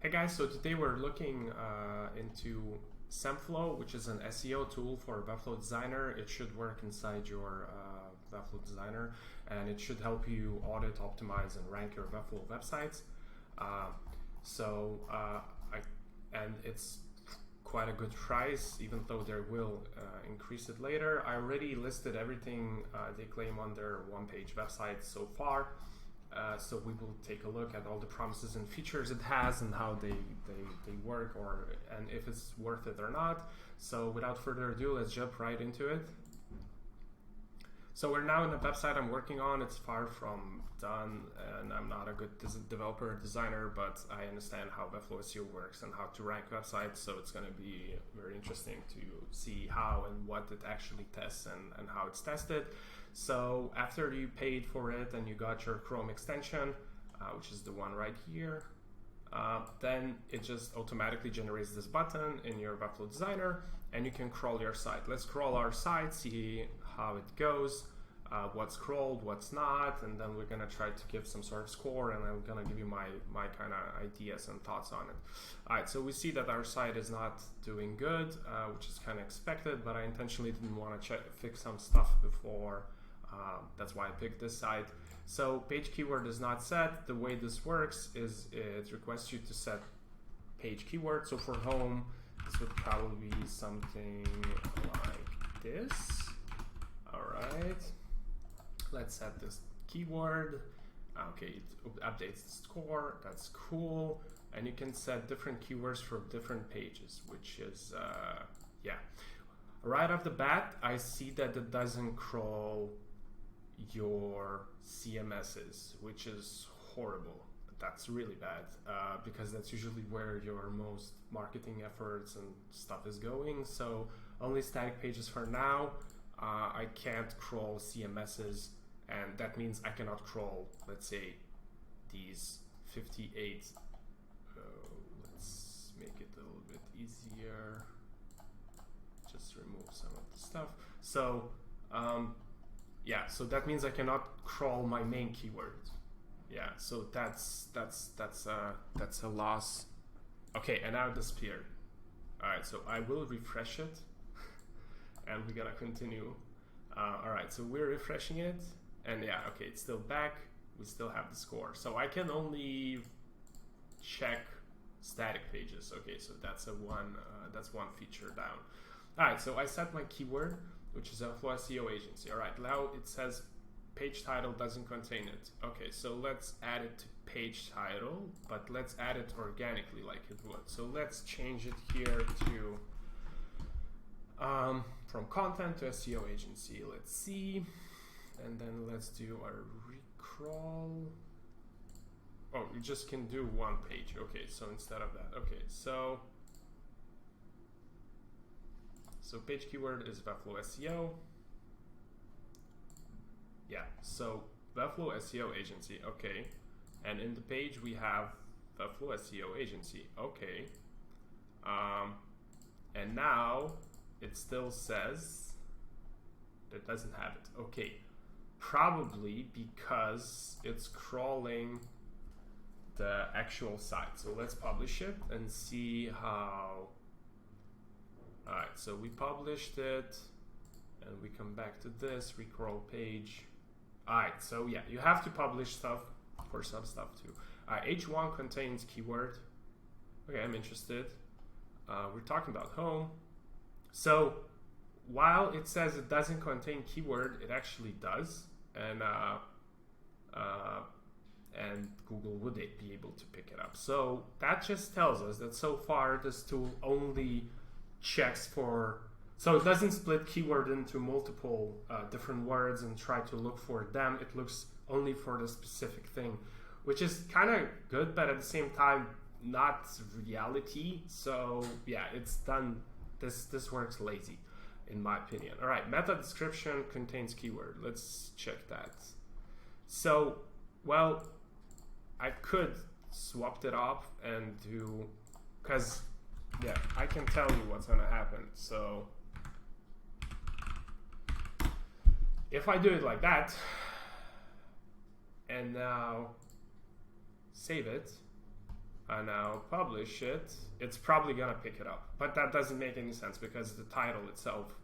Hey guys, so today we're looking into Semflow, which is an SEO tool for Webflow Designer. It should work inside your Webflow Designer, and it should help you audit, optimize, and rank your Webflow websites. And it's quite a good price, even though they will increase it later. I already listed everything they claim on their one-page website so far. So we will take a look at all the promises and features it has and how they work, and if it's worth it or not. So without further ado, let's jump right into it. So we're now in the website I'm working on. It's far from done, and I'm not a good developer or designer, but I understand how Webflow SEO works and how to rank websites. So it's going to be very interesting to see how and what it actually tests and how it's tested. So after you paid for it and you got your Chrome extension, which is the one right here, then it just automatically generates this button in your Webflow Designer, and you can crawl your site. Let's crawl our site, see how it goes, what's crawled, what's not, and then we're gonna try to give some sort of score, and I'm gonna give you my kind of ideas and thoughts on it. All right, so we see that our site is not doing good, which is kind of expected, but I intentionally didn't want to fix some stuff before. That's why I picked this site. So page keyword is not set. The way this works is it requests you to set page keyword. So for home, this would probably be something like this. All right, let's set this keyword. Okay, it updates the score. That's cool. And you can set different keywords for different pages, which is, yeah. Right off the bat, I see that it doesn't crawl your CMSs, which is horrible. That's really bad, because that's usually where your most marketing efforts and stuff is going. So only static pages for now. I can't crawl CMSs, and that means I cannot crawl, let's say, these 58. Let's make it a little bit easier. Just remove some of the stuff. So yeah, so that means I cannot crawl my main keyword. Yeah, so that's a loss. Okay, and now it disappeared. All right, so I will refresh it, and we're gonna continue. All right, so we're refreshing it, and yeah, okay, it's still back. We still have the score. So I can only check static pages. Okay, so that's one feature down. All right, so I set my keyword, which is Semflow SEO agency. All right, now it says page title doesn't contain it. Okay, so let's add it to page title, but let's add it organically like it would. So let's change it here to from content to SEO agency. Let's see, and then let's do our recrawl. Oh, you just can do one page. Okay, so instead of that, okay, so page keyword is Webflow SEO. Yeah, so Webflow SEO agency, okay. And in the page we have Webflow SEO agency, okay. And now it still says it doesn't have it. Okay, probably because it's crawling the actual site. So let's publish it and see how. All right, so we published it, and we come back to this recrawl page. All right, so yeah, you have to publish stuff for some stuff too. H1 contains keyword. Okay, I'm interested. We're talking about home. So while it says it doesn't contain keyword, it actually does, and Google would be able to pick it up. So that just tells us that so far this tool only checks for, so it doesn't split keyword into multiple different words and try to look for them. It looks only for the specific thing, which is kind of good, but at the same time not reality. So yeah, it's done. This works lazy, in my opinion. All right, meta description contains keyword. Let's check that. So, well, I could swap it off and do, because yeah, I can tell you what's gonna happen. So if I do it like that, and now save it, and now publish it, it's probably gonna pick it up. But that doesn't make any sense because the title itself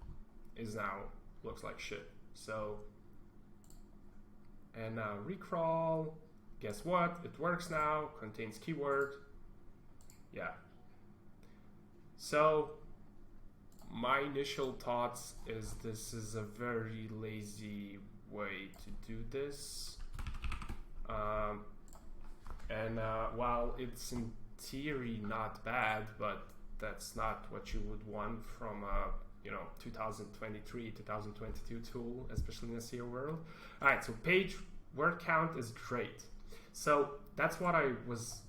is now looks like shit. So, and now recrawl, guess what? It works now, contains keyword. Yeah. So my initial thoughts is this is a very lazy way to do this. While it's in theory not bad, but that's not what you would want from a 2023, 2022 tool, especially in the SEO world. All right, so page word count is great. So that's what I was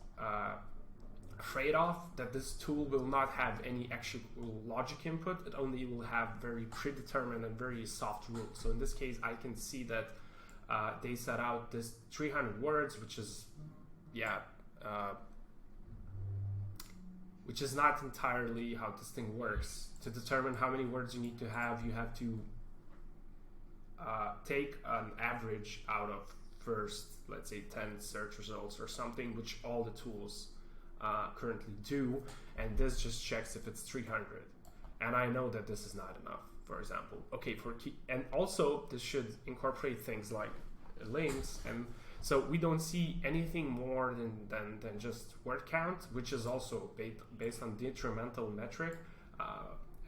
afraid of, that this tool will not have any actual logic input. It only will have very predetermined and very soft rules. So in this case, I can see that they set out this 300 words, which is, which is not entirely how this thing works. To determine how many words you need to have, you have to take an average out of first, let's say 10 search results or something, which all the tools currently do, and this just checks if it's 300. And I know that this is not enough, for example. Okay, and also this should incorporate things like links, and so we don't see anything more than just word count, which is also based on detrimental metric.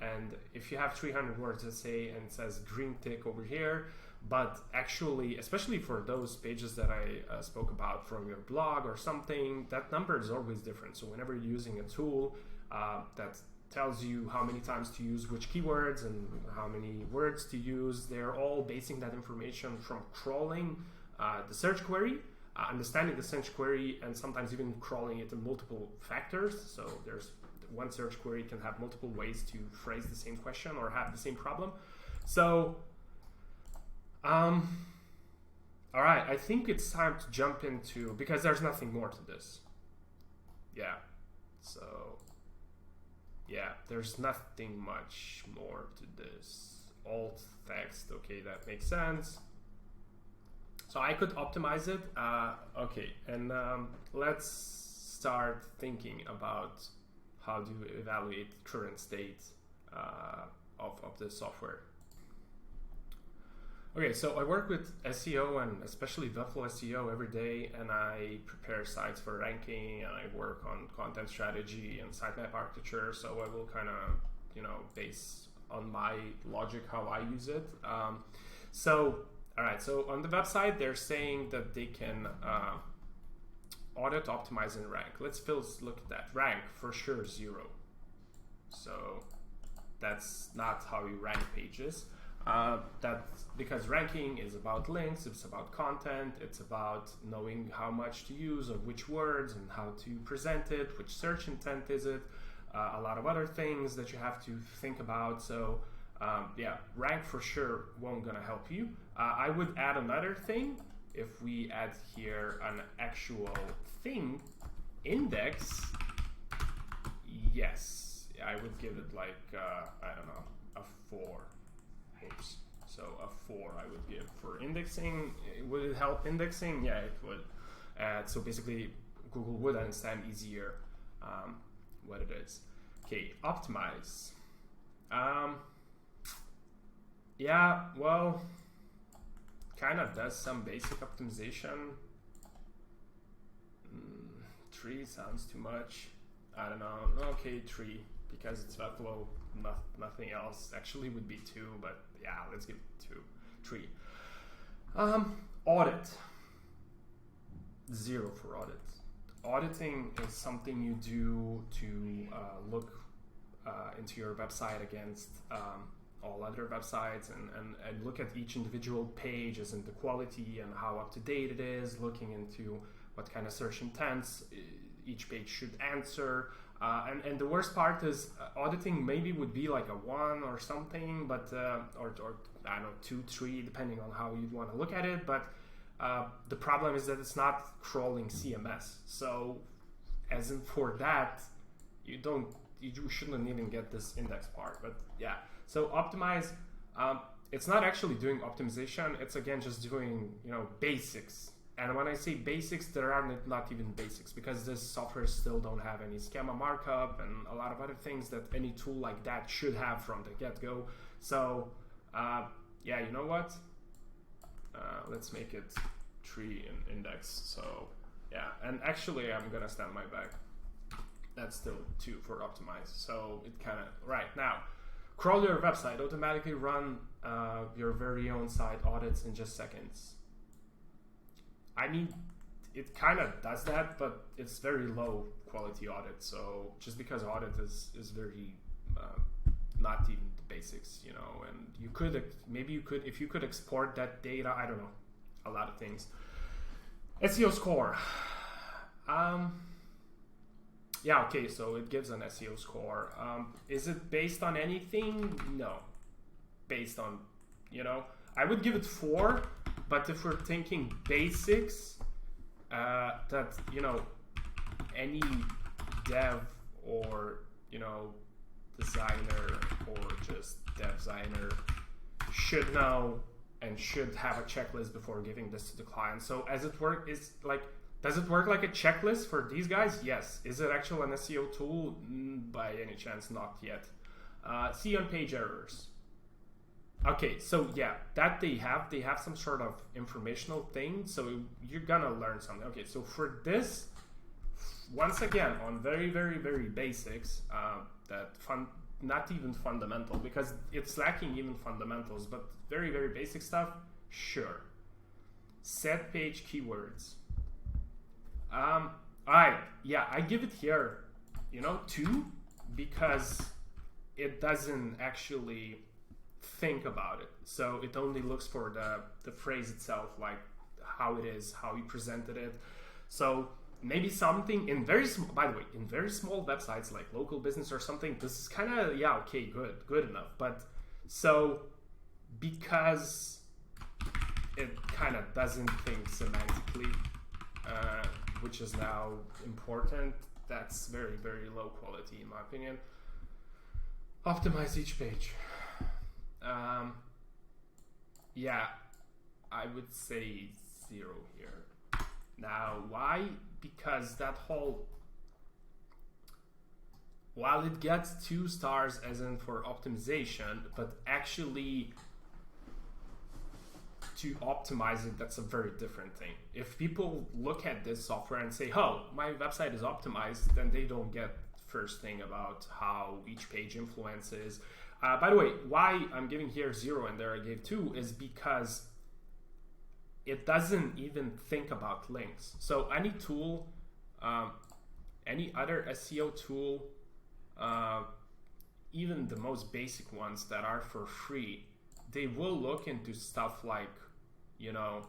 And if you have 300 words, let's say, and it says green tick over here, but actually, especially for those pages that I spoke about from your blog or something, that number is always different. So whenever you're using a tool that tells you how many times to use which keywords and how many words to use, they're all basing that information from crawling the search query, understanding the search query, and sometimes even crawling it in multiple factors. So there's one search query can have multiple ways to phrase the same question or have the same problem. So, all right, I think it's time to jump into, because there's nothing more to this. Yeah, so, yeah, there's nothing much more to this. Alt text, okay, that makes sense. So I could optimize it. Okay, and let's start thinking about how to evaluate current state of the software. Okay, so I work with SEO and especially Webflow SEO every day, and I prepare sites for ranking, and I work on content strategy and sitemap architecture. So I will kind of, base on my logic how I use it. All right, so on the website, they're saying that they can audit, optimize, and rank. Let's first look at that. Rank, for sure, 0. So that's not how you rank pages. That's because ranking is about links, it's about content, it's about knowing how much to use of which words and how to present it, which search intent is it, a lot of other things that you have to think about. So rank for sure won't gonna help you. I would add another thing. If we add here an actual thing, index, yes, I would give it like, I don't know, a 4. Oops. So a 4 I would give for indexing. Would it help indexing? Yeah, it would. So basically, Google would understand easier what it is. Okay, optimize. Yeah, well, kind of does some basic optimization. 3 sounds too much. I don't know. Okay, 3 because it's Webflow. Nothing else actually would be 2, but yeah, let's give it 2, 3. Audit. 0 for audit. Auditing is something you do to look into your website against all other websites and look at each individual page as in the quality and how up to date it is, looking into what kind of search intents each page should answer. And the worst part is auditing maybe would be like a 1 or something, but or I don't know, 2, 3, depending on how you'd want to look at it. But the problem is that it's not crawling CMS. So as in for that, you shouldn't even get this index part. But yeah, so optimize. It's not actually doing optimization. It's again just doing basics, And when I say basics, there are not even basics, because this software still don't have any schema markup and a lot of other things that any tool like that should have from the get-go. So yeah, you know what? Let's make it 3 in index. So yeah, and actually I'm gonna stand my back. That's still 2 for optimize. So it kind of, right now, crawl your website, automatically run your very own site audits in just seconds. I mean, it kind of does that, but it's very low quality audit. So just because audit is very not even the basics, you know, and you could, maybe you could, if you could export that data, I don't know, a lot of things. SEO score. Yeah, okay, so it gives an SEO score. Is it based on anything? No. Based on, you know, I would give it 4, but if we're thinking basics, that, you know, any dev or, you know, designer or just designer should know and should have a checklist before giving this to the client. So as it work is like, does it work like a checklist for these guys? Yes. Is it actually an SEO tool? By any chance, not yet. See on page errors. Okay, so yeah, that they have some sort of informational thing, so you're gonna learn something. Okay, so for this, once again, on very, very, very basics, not even fundamental, because it's lacking even fundamentals, but very, very basic stuff, sure. Set page keywords. Alright, yeah, I give it here, you know, 2, because it doesn't actually think about it. So it only looks for the phrase itself, like how it is, how you presented it. So maybe something in very small, by the way, in very small websites like local business or something, this is kind of, yeah, okay, good enough. But so because it kind of doesn't think semantically, which is now important, that's very, very low quality in my opinion. Optimize each page. Yeah, I would say 0 here. Now, why? Because that whole, while it gets 2 stars as in for optimization, but actually to optimize it, that's a very different thing. If people look at this software and say, oh, my website is optimized, then they don't get first thing about how each page influences. By the way, why I'm giving here 0 and there I gave 2 is because it doesn't even think about links. So any tool, any other SEO tool, even the most basic ones that are for free, they will look into stuff like, you know,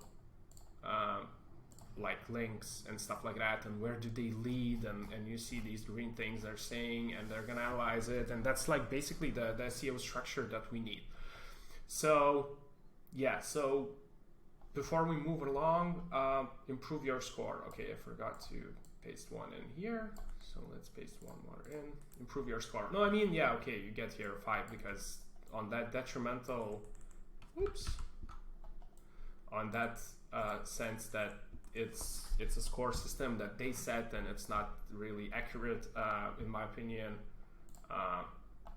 like links and stuff like that, and where do they lead, and you see these green things they're saying, and they're gonna analyze it, and that's like basically the SEO structure that we need. So yeah, so before we move along, improve your score. Okay, I forgot to paste 1 in here, so let's paste 1 more in. Improve your score. No, I mean, yeah, okay, you get here 5 because on that detrimental, oops, on that sense that it's a score system that they set and it's not really accurate, in my opinion.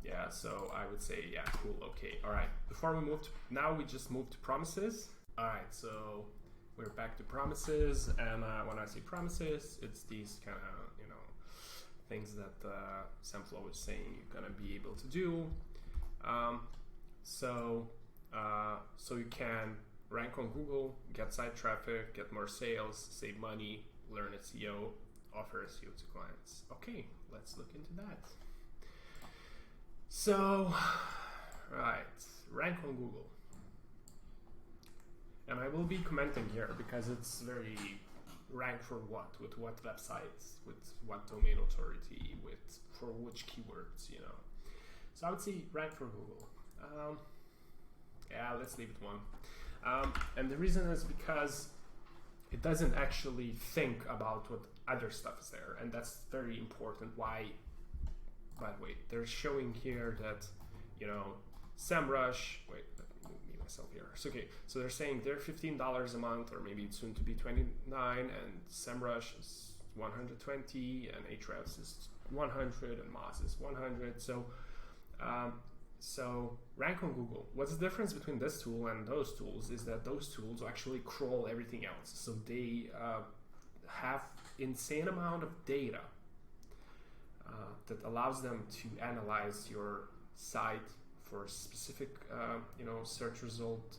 Yeah, so I would say, yeah, cool, okay. All right, before we move to, now we just move to promises. All right, so we're back to promises, and when I say promises, it's these kind of, you know, things that Semflow is saying you're gonna be able to do. So you can rank on Google, get site traffic, get more sales, save money, learn SEO, offer SEO to clients. Okay, let's look into that. So, right, rank on Google. And I will be commenting here because it's very rank for what, with what websites, with what domain authority, with for which keywords, you know. So I would say rank for Google. Yeah, let's leave it 1. And the reason is because it doesn't actually think about what other stuff is there, and that's very important. Why? By the way, they're showing here that, you know, SEMrush. Wait, let me move myself here. So, okay, so they're saying they're $15 a month, or maybe it's soon to be $29, and SEMrush is $120, and Ahrefs is $100, and Moz is $100. So rank on Google. What's the difference between this tool and those tools is that those tools actually crawl everything else. So they have insane amount of data that allows them to analyze your site for specific search result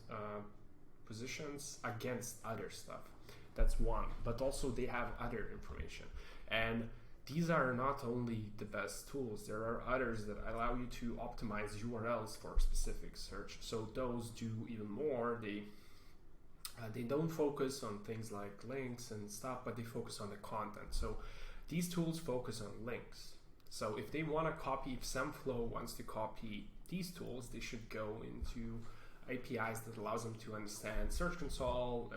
positions against other stuff. That's one, but also they have other information, and these are not only the best tools, there are others that allow you to optimize URLs for specific search. So those do even more. They don't focus on things like links and stuff, but they focus on the content. So these tools focus on links. So if they want to copy, if Semflow wants to copy these tools, they should go into APIs that allows them to understand Search Console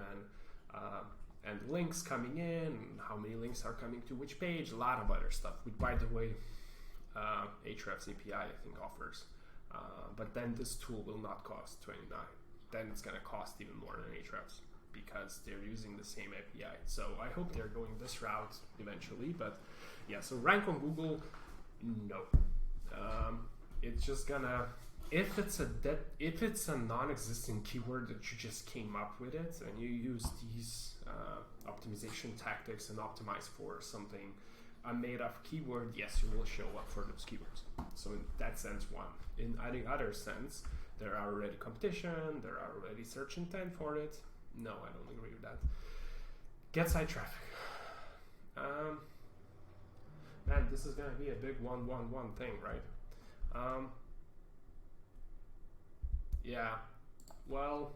and links coming in, how many links are coming to which page, a lot of other stuff, which, by the way, Ahrefs API I think offers. But then this tool will not cost $29. Then it's going to cost even more than Ahrefs because they're using the same API. So I hope they're going this route eventually. But yeah, so rank on Google, no. It's just gonna, if it's a non-existent keyword that you just came up with it and you use these optimization tactics and optimize for something a made-up keyword, yes, you will show up for those keywords. So in that sense, one. In any other sense, there are already competition, there are already search intent for it. No, I don't agree with that. Get site traffic. Man, this is gonna be a big 1-1-1 thing, right? Yeah, well,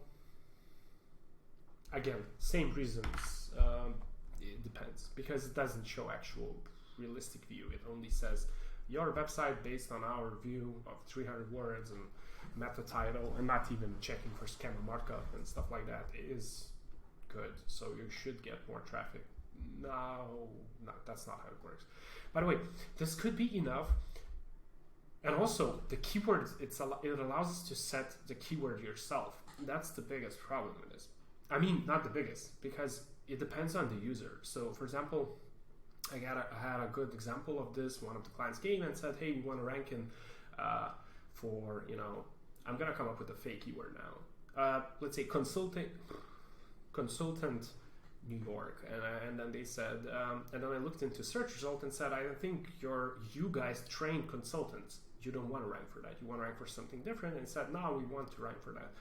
again, same reasons. It depends, because it doesn't show actual realistic view. It only says your website based on our view of 300 words and meta title, and not even checking for scammer markup and stuff like that is good. So you should get more traffic. No, that's not how it works. By the way, this could be enough. And also, the keywords, it allows us to set the keyword yourself. That's the biggest problem with this. I mean, not the biggest, because it depends on the user. So, for example, I had a good example of this. One of the clients came and said, hey, we want to rank in for, I'm going to come up with a fake keyword now. Let's say consultant New York, and then they said, and then I looked into search result and said, I think you guys train consultants. You don't want to rank for that. You want to rank for something different. And said, no, we want to rank for that.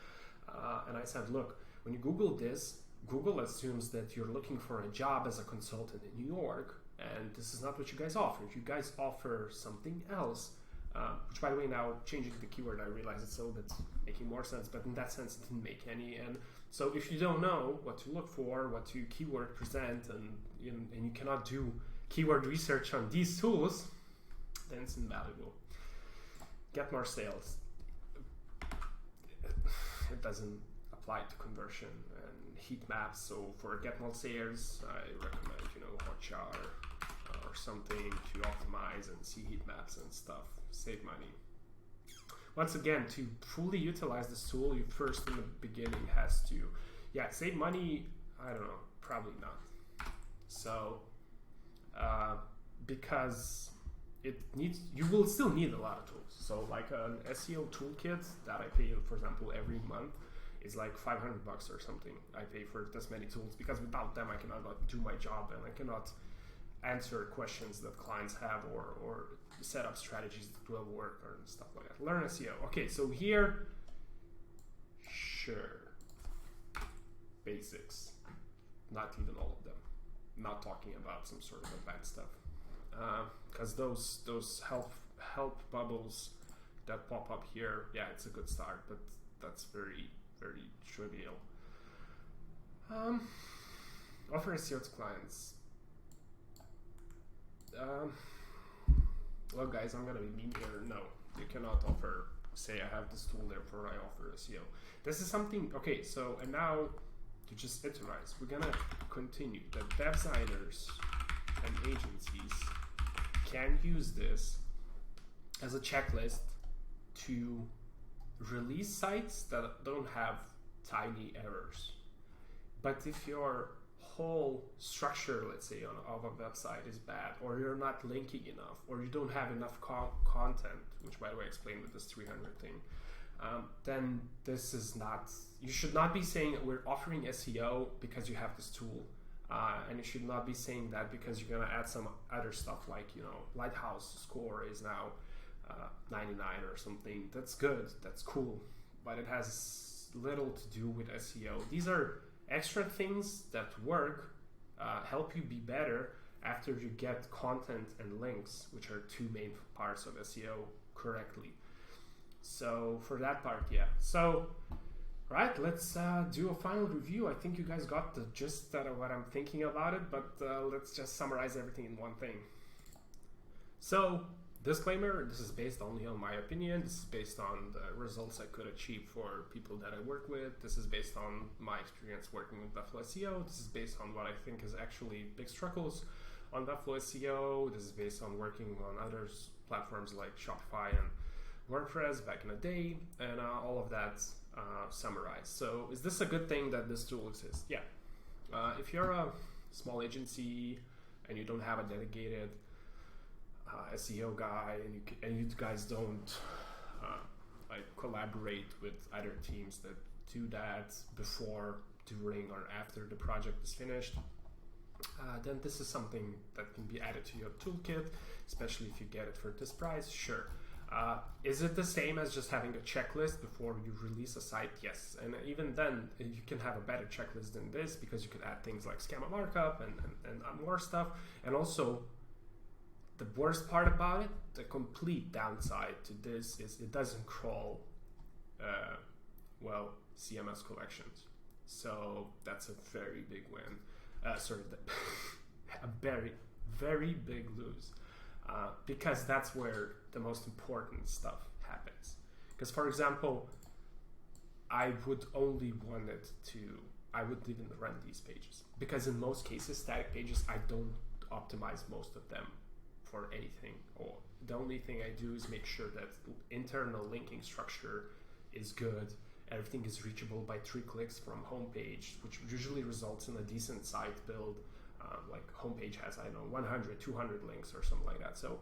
And I said, look, when you Google this, Google assumes that you're looking for a job as a consultant in New York, and this is not what you guys offer. You guys offer something else, which, by the way, now changing the keyword, I realize it's a little bit making more sense, but in that sense, it didn't make any. And so if you don't know what to look for, what to keyword present, and you cannot do keyword research on these tools, then it's invaluable. Get more sales. It doesn't apply to conversion and heat maps. So for get more sales, I recommend Hotjar or something to optimize and see heat maps and stuff. Save money. Once again, to fully utilize this tool, you first in the beginning has to, save money. I don't know, probably not. So because you will still need a lot of tools. So like an SEO toolkit that I pay, for example, every month is like $500 or something. I pay for this many tools because without them I cannot do my job, and I cannot answer questions that clients have or set up strategies that will work or stuff like that. Learn SEO. Okay, so here, sure, basics, not even all of them. Not talking about some sort of advanced stuff. Because those help bubbles that pop up here, it's a good start, but that's very, very trivial. Offer SEO to clients. Well, guys, I'm gonna be mean here. No, you cannot offer, say I have this tool, therefore I offer SEO. This is something, okay, so, and now to just itemize, we're gonna continue that websiters and agencies can use this as a checklist to release sites that don't have tiny errors. But if your whole structure, let's say, of a website is bad, or you're not linking enough, or you don't have enough content, which by the way I explained with this 300 thing, then this is not, you should not be saying we're offering SEO because you have this tool, and you should not be saying that because you're going to add some other stuff like, you know, Lighthouse score is now 99 or something. That's good, that's cool, but it has little to do with SEO. These are extra things that work, help you be better after you get content and links, which are two main parts of SEO, correctly. So for that part, yeah. So, right, let's do a final review. I think you guys got the gist of what I'm thinking about it, but let's just summarize everything in one thing. So, disclaimer, this is based only on my opinion. This is based on the results I could achieve for people that I work with. This is based on my experience working with Webflow SEO. This is based on what I think is actually big struggles on Webflow SEO. This is based on working on other platforms like Shopify and WordPress back in the day, and all of that summarized. So is this a good thing that this tool exists? Yeah. If you're a small agency and you don't have a dedicated SEO guy, and you guys don't like collaborate with other teams that do that before, during, or after the project is finished, then this is something that can be added to your toolkit, especially if you get it for this price. Sure. Is it the same as just having a checklist before you release a site? Yes. And even then, you can have a better checklist than this, because you can add things like schema markup and more stuff. And also, the worst part about it, the complete downside to this, is it doesn't crawl, well, CMS collections. So that's a very big win. A very, very big lose. Because that's where the most important stuff happens. Because, for example, I would only want it to, I wouldn't even run these pages. Because in most cases, static pages, I don't optimize most of them for anything. Or the only thing I do is make sure that internal linking structure is good. Everything is reachable by 3 clicks from homepage, which usually results in a decent site build. Like homepage has, I don't know, 100, 200 links or something like that. So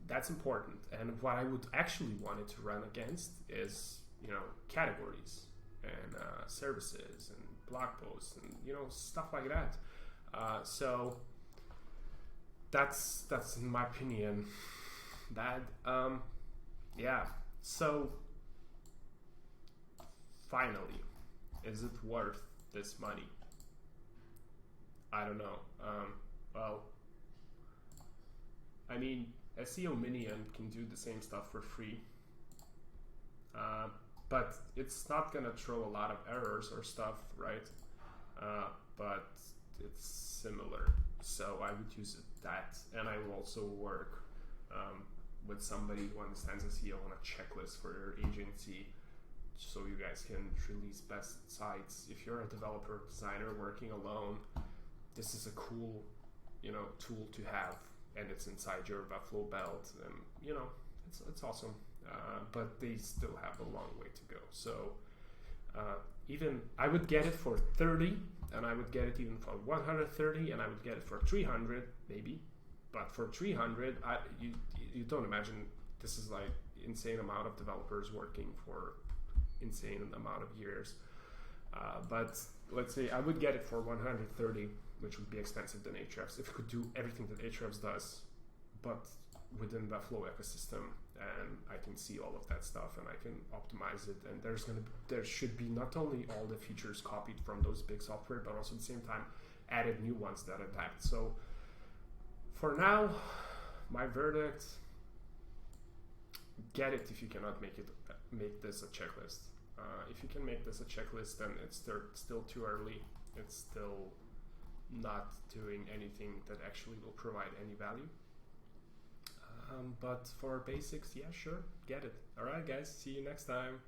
that's important. And what I would actually want it to run against is, you know, categories and services and blog posts and, you know, stuff like that. So that's in my opinion bad. Yeah. So finally, is it worth this money? I don't know. Well, I mean, SEO Minion can do the same stuff for free, but it's not gonna throw a lot of errors or stuff, right? But it's similar, so I would use that, and I will also work with somebody who understands SEO on a checklist for your agency, so you guys can release best sites. If you're a developer, designer working alone, this is a cool, you know, tool to have, and it's inside your Webflow belt, and you know, it's awesome. But they still have a long way to go. So even I would get it for 30, and I would get it even for 130, and I would get it for 300 maybe. But for 300, you don't imagine this is like insane amount of developers working for insane amount of years. But let's say I would get it for 130, which would be expensive than Ahrefs if it could do everything that Ahrefs does, but within the Webflow ecosystem, and I can see all of that stuff and I can optimize it. And there should be not only all the features copied from those big software, but also at the same time added new ones that adapt. So for now, my verdict: get it if you cannot make this a checklist. If you can make this a checklist, then it's still too early. It's still not doing anything that actually will provide any value. But for basics, yeah, sure, get it. All right, guys, see you next time.